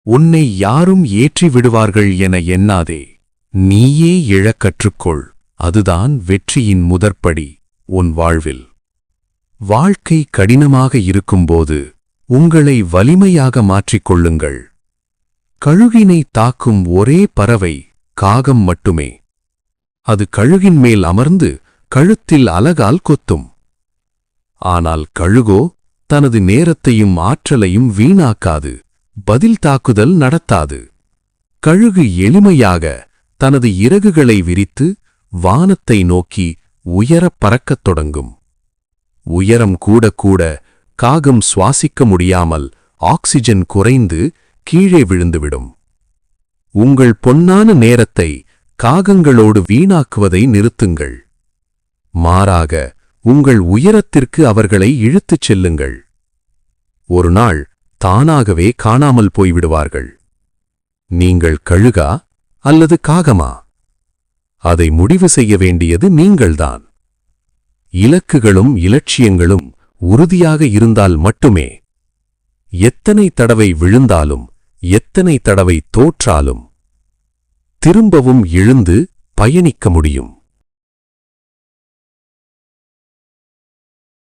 உன்னை யாரும் ஏற்றி விடுவார்கள் என எண்ணாதே. நீயே எழக் கற்றுக்கொள். அதுதான் வெற்றியின் முதற்படி உன் வாழ்வில். வாழ்க்கை கடினமாக இருக்கும்போது உங்களை வலிமையாக மாற்றிக்கொள்ளுங்கள். கழுகினை தாக்கும் ஒரே பறவை காகம் மட்டுமே. அது கழுகின் மேல் அமர்ந்து கழுத்தில் அலகால் கொத்தும். ஆனால் கழுகோ தனது நேரத்தையும் ஆற்றலையும் வீணாக்காது. பதில் தாக்குதல் நடத்தாது. கழுகு எளிமையாக தனது இறகுகளை விரித்து வானத்தை நோக்கி உயரப் பறக்கத் தொடங்கும். உயரம் கூட கூட காகம் சுவாசிக்க முடியாமல் ஆக்சிஜன் குறைந்து கீழே விழுந்துவிடும். உங்கள் பொன்னான நேரத்தை காகங்களோடு வீணாக்குவதை நிறுத்துங்கள். மாறாக உங்கள் உயரத்திற்கு அவர்களை இழுத்துச் செல்லுங்கள். ஒருநாள் தானாகவே காணாமல் போய்விடுவார்கள். நீங்கள் கழுகா அல்லது காகமா? அதை முடிவு செய்ய வேண்டியது நீங்கள்தான். இலக்குகளும் இலட்சியங்களும் உறுதியாக இருந்தால் மட்டுமே எத்தனை தடவை விழுந்தாலும் எத்தனை தடவை தோற்றாலும் திரும்பவும் எழுந்து பயணிக்க முடியும்.